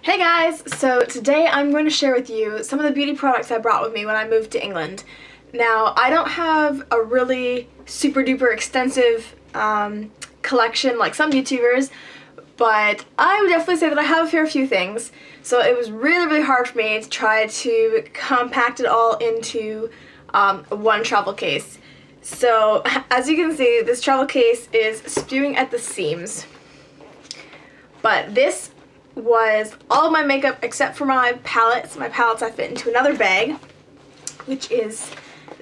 Hey guys! So today I'm going to share with you some of the beauty products I brought with me when I moved to England. Now, I don't have a really super duper extensive collection like some YouTubers, but I would definitely say that I have a fair few things. So it was really hard for me to try to compact it all into one travel case. So as you can see, this travel case is spewing at the seams. But this was all of my makeup except for my palettes. My palettes I fit into another bag, which is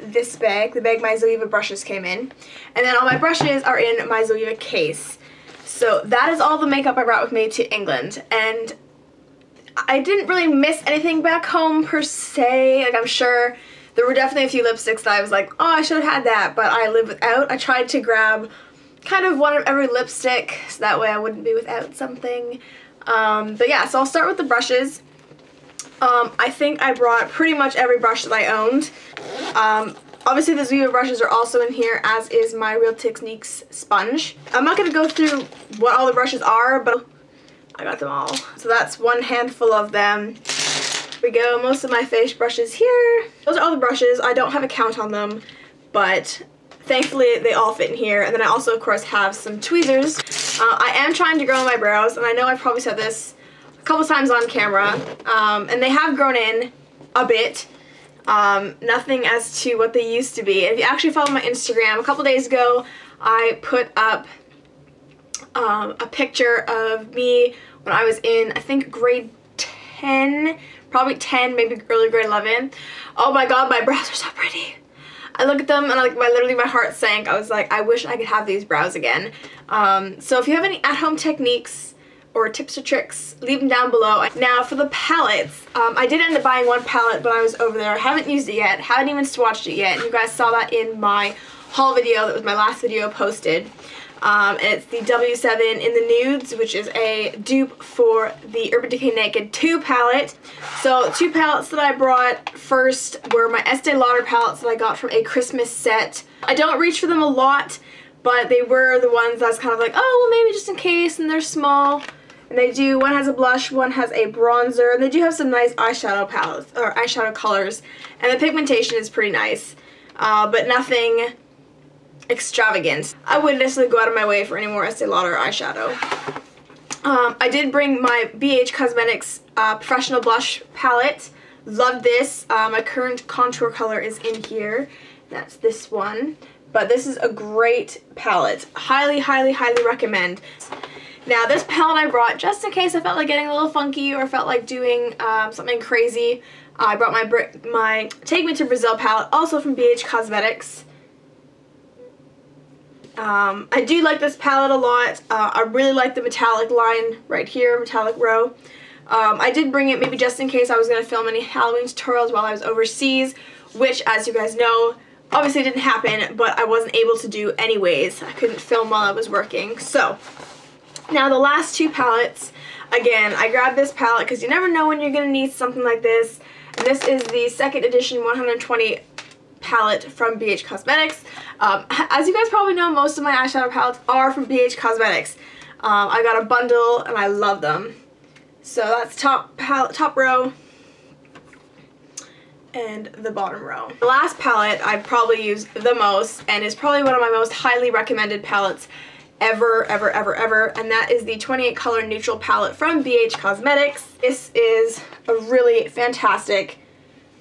this bag, the bag my Zoeva brushes came in. And then all my brushes are in my Zoeva case. So that is all the makeup I brought with me to England. And I didn't really miss anything back home per se. Like, I'm sure there were definitely a few lipsticks that I was like, oh, I should have had that, but I live without. I tried to grab kind of one of every lipstick so that way I wouldn't be without something. But yeah, so I'll start with the brushes. I think I brought pretty much every brush that I owned. Obviously the Zoeva brushes are also in here, as is my Real Techniques sponge. I'm not going to go through what all the brushes are, but I got them all. So that's one handful of them. Here we go, most of my face brushes here. Those are all the brushes. I don't have a count on them, but thankfully they all fit in here. And then I also of course have some tweezers. I am trying to grow my brows, and I know I've probably said this a couple times on camera, and they have grown in a bit. Nothing as to what they used to be. If you actually follow my Instagram, a couple days ago I put up a picture of me when I was in, I think, grade 10, probably 10, maybe early grade 11. Oh my god, my brows are so pretty. I look at them and literally my heart sank. I was like, I wish I could have these brows again. So if you have any at-home techniques or tips or tricks, leave them down below. Now for the palettes, I did end up buying one palette when I was over there. I haven't used it yet, haven't even swatched it yet. And you guys saw that in my haul video. That was my last video posted. And it's the W7 in the Nudes, which is a dupe for the Urban Decay Naked 2 palette. So two palettes that I brought first were my Estee Lauder palettes that I got from a Christmas set. I don't reach for them a lot, but they were the ones that I was kind of like, oh, well, maybe just in case, and they're small. And they do, one has a blush, one has a bronzer, and they do have some nice eyeshadow palettes, or eyeshadow colors, and the pigmentation is pretty nice, but nothing extravagant. I wouldn't necessarily go out of my way for any more Estee Lauder eyeshadow. I did bring my BH Cosmetics Professional Blush Palette. Love this. My current contour color is in here. That's this one. But this is a great palette. Highly recommend. Now this palette I brought just in case I felt like getting a little funky or felt like doing something crazy. I brought my Take Me to Brazil palette, also from BH Cosmetics. I do like this palette a lot. I really like the metallic line right here, metallic row. I did bring it maybe just in case I was going to film any Halloween tutorials while I was overseas, which, as you guys know, obviously didn't happen, but I wasn't able to do anyways. I couldn't film while I was working. So, now the last two palettes, again, I grabbed this palette because you never know when you're going to need something like this. And this is the second edition 120 palette from BH Cosmetics. As you guys probably know, most of my eyeshadow palettes are from BH Cosmetics. I got a bundle and I love them. So that's top row and the bottom row. The last palette I probably use the most and is probably one of my most highly recommended palettes ever, and that is the 28 color neutral palette from BH Cosmetics. This is a really fantastic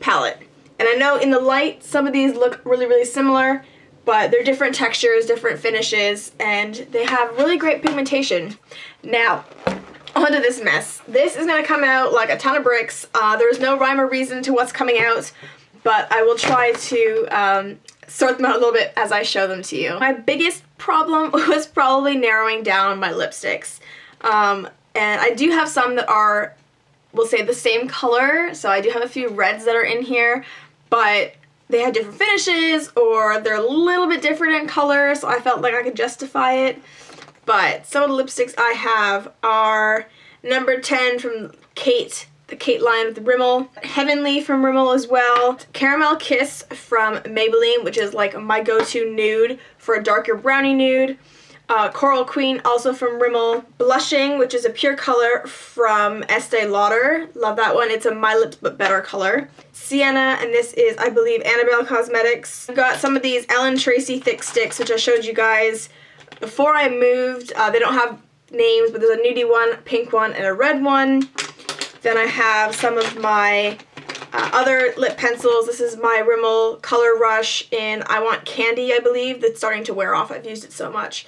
palette. And I know in the light, some of these look really similar, but they're different textures, different finishes, and they have really great pigmentation. Now, onto this mess. This is going to come out like a ton of bricks. There's no rhyme or reason to what's coming out, but I will try to sort them out a little bit as I show them to you. My biggest problem was probably narrowing down my lipsticks. And I do have some that are, we'll say, the same color, so I do have a few reds that are in here, but they had different finishes or they're a little bit different in color, so I felt like I could justify it. But some of the lipsticks I have are number 10 from Kate, the Kate line with the Rimmel, Heavenly from Rimmel as well, Caramel Kiss from Maybelline, which is like my go-to nude for a darker brownie nude, Coral Queen, also from Rimmel. Blushing, which is a pure color from Estee Lauder. Love that one. It's a My Lips But Better color. Sienna, and this is, I believe, Annabelle Cosmetics. I've got some of these Ellen Tracy Thick Sticks, which I showed you guys before I moved. They don't have names, but there's a nudie one, pink one, and a red one. Then I have some of my other lip pencils. This is my Rimmel Color Rush in I Want Candy, I believe. That's starting to wear off. I've used it so much.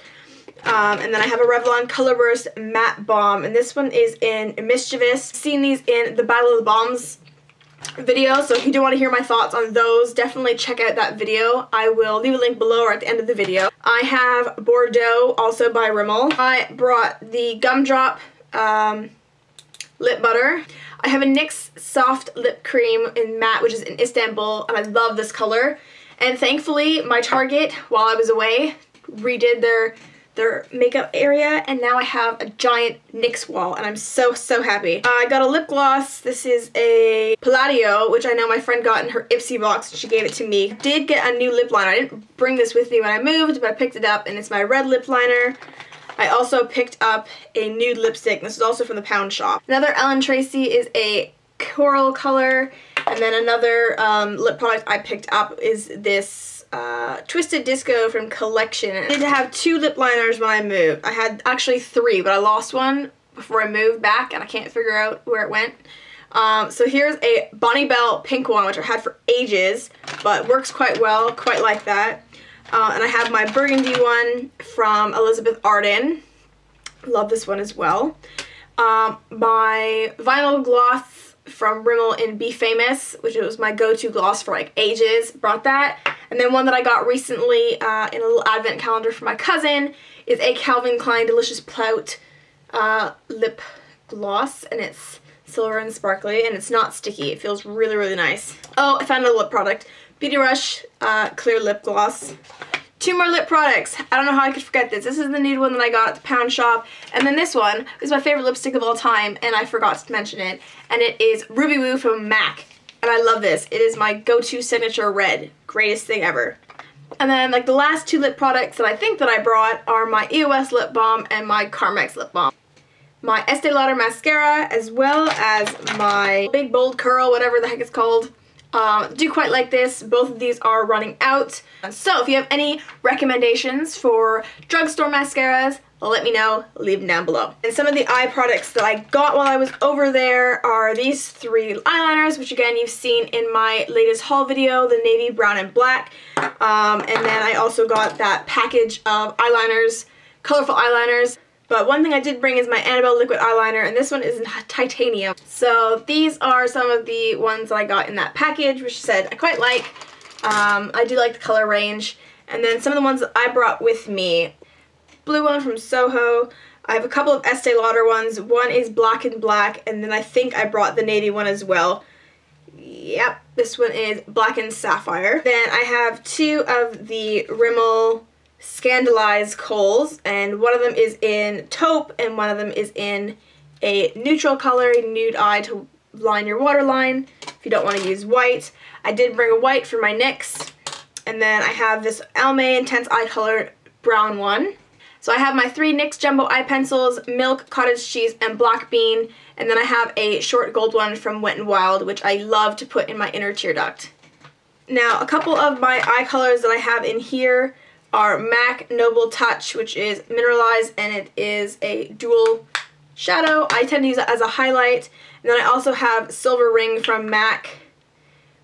And then I have a Revlon Color Burst Matte Balm, and this one is in Mischievous. I've seen these in the Battle of the Bombs video, so if you do want to hear my thoughts on those, definitely check out that video. I will leave a link below or at the end of the video. I have Bordeaux, also by Rimmel. I brought the Gumdrop Lip Butter. I have a NYX Soft Lip Cream in Matte, which is in Istanbul, and I love this color. And thankfully, my Target, while I was away, redid their makeup area, and now I have a giant NYX wall, and I'm so happy. I got a lip gloss. This is a Palladio, which I know my friend got in her Ipsy box, and she gave it to me. Did get a new lip liner. I didn't bring this with me when I moved, but I picked it up, and it's my red lip liner. I also picked up a nude lipstick. This is also from the Pound Shop. Another Ellen Tracy is a coral color, and then another lip product I picked up is this Twisted Disco from Collection. I did have 2 lip liners when I moved. I had actually 3, but I lost one before I moved back, and I can't figure out where it went. So here's a Bonnie Bell pink one, which I had for ages, but works quite well, quite like that. And I have my burgundy one from Elizabeth Arden. Love this one as well. My vinyl gloss from Rimmel in Be Famous, which was my go-to gloss for like ages. Brought that. And then one that I got recently in a little advent calendar for my cousin is a Calvin Klein Delicious Pout lip gloss, and it's silver and sparkly, and it's not sticky. It feels really nice. Oh, I found a lip product. Beauty Rush clear lip gloss. 2 more lip products. I don't know how I could forget this. This is the nude one that I got at the Pound Shop. And then this one is my favorite lipstick of all time, and I forgot to mention it. And it is Ruby Woo from MAC. And I love this. It is my go-to signature red. Greatest thing ever. And then like the last 2 lip products that I think that I brought are my EOS lip balm and my Carmex lip balm. My Estee Lauder mascara, as well as my Big Bold Curl, whatever the heck it's called. Do quite like this. Both of these are running out. So if you have any recommendations for drugstore mascaras, let me know. Leave them down below. And some of the eye products that I got while I was over there are these 3 eyeliners, which again you've seen in my latest haul video, the navy, brown, and black. And then I also got that package of eyeliners, colorful eyeliners. But one thing I did bring is my Annabelle liquid eyeliner, and this one is in titanium. So these are some of the ones that I got in that package, which I said I quite like. I do like the color range. And then some of the ones that I brought with me. Blue one from Soho. I have a couple of Estee Lauder ones. One is black and black, and then I think I brought the navy one as well. Yep, this one is black and sapphire. Then I have 2 of the Rimmel Scandalized Kohl's, and one of them is in taupe and one of them is in a neutral color, nude eye to line your waterline if you don't want to use white. I did bring a white for my NYX, and then I have this Almay Intense Eye Color brown one. So I have my 3 NYX Jumbo Eye Pencils, Milk, Cottage Cheese, and Black Bean, and then I have a short gold one from Wet n Wild, which I love to put in my inner tear duct. Now, a couple of my eye colors that I have in here are MAC Noble Touch, which is mineralized, and it is a dual shadow. I tend to use it as a highlight. And then I also have Silver Ring from MAC,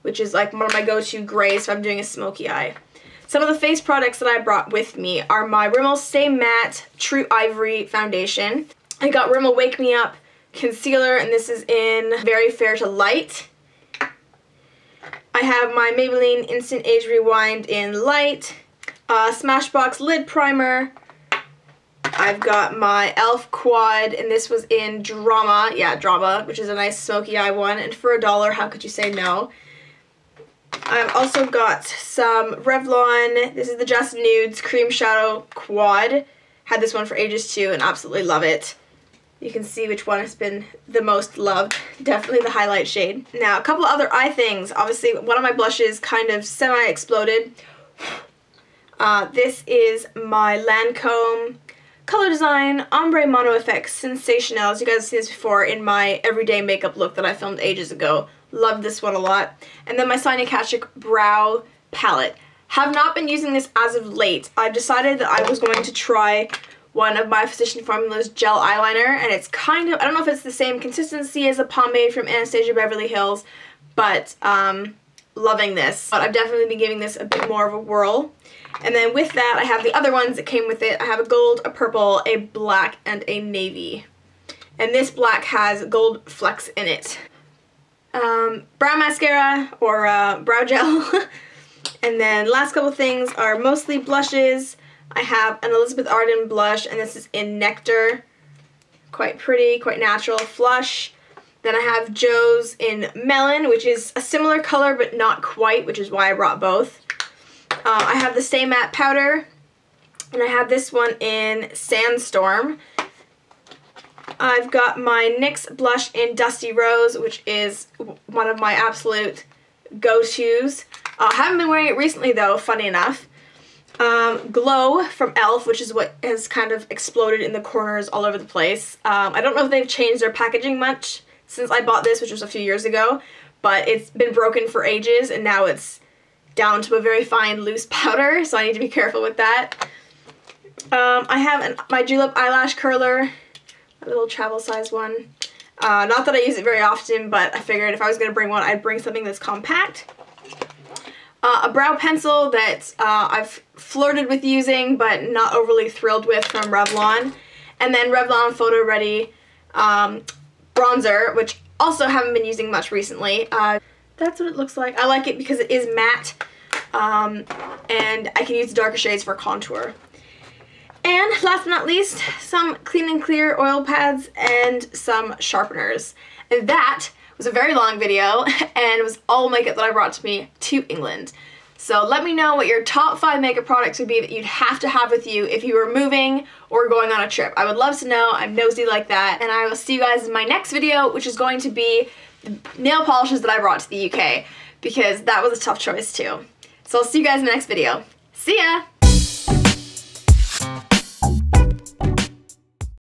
which is like one of my go-to grays if I'm doing a smoky eye. Some of the face products that I brought with me are my Rimmel Stay Matte True Ivory Foundation. I got Rimmel Wake Me Up Concealer, and this is in Very Fair to Light. I have my Maybelline Instant Age Rewind in Light. Smashbox Lid Primer. I've got my e.l.f. Quad, and this was in Drama. Yeah, Drama, which is a nice smoky eye one. And for $1, how could you say no? I've also got some Revlon. This is the Just Nudes Cream Shadow Quad. Had this one for ages too, and absolutely love it. You can see which one has been the most loved. Definitely the highlight shade. Now, a couple other eye things. Obviously, one of my blushes kind of semi-exploded. This is my Lancome Color Design Ombre Mono Effects Sensational. You guys have seen this before in my everyday makeup look that I filmed ages ago. Love this one a lot. And then my sydneexo Brow Palette. Have not been using this as of late. I've decided that I was going to try one of my Physician Formula's gel eyeliner, and it's kind of, I don't know if it's the same consistency as a pomade from Anastasia Beverly Hills, but loving this. But I've definitely been giving this a bit more of a whirl. And then with that, I have the other ones that came with it. I have a gold, a purple, a black, and a navy. And this black has gold flecks in it. Brow mascara, or brow gel. And then last couple things are mostly blushes. I have an Elizabeth Arden blush, and this is in Nectar. Quite pretty, quite natural, flush. Then I have Joe's in Melon, which is a similar color but not quite, which is why I brought both. I have the Stay Matte powder, and I have this one in Sandstorm. I've got my NYX blush in Dusty Rose, which is one of my absolute go-tos. I haven't been wearing it recently though, funny enough. Glow from e.l.f., which is what has kind of exploded in the corners all over the place. I don't know if they've changed their packaging much since I bought this, which was a few years ago, but it's been broken for ages, and now it's down to a very fine loose powder, so I need to be careful with that. I have my Julep eyelash curler, a little travel size one. Not that I use it very often, but I figured if I was going to bring one, I'd bring something that's compact. A brow pencil that I've flirted with using but not overly thrilled with, from Revlon. And then Revlon Photo Ready bronzer, which also haven't been using much recently. That's what it looks like. I like it because it is matte, and I can use darker shades for contour. And last but not least, some Clean and Clear oil pads and some sharpeners. And that was a very long video, and it was all makeup that I brought to me to England. So let me know what your top 5 makeup products would be that you'd have to have with you if you were moving or going on a trip. I would love to know. I'm nosy like that. And I will see you guys in my next video, which is going to be the nail polishes that I brought to the UK, because that was a tough choice too. So I'll see you guys in the next video. See ya!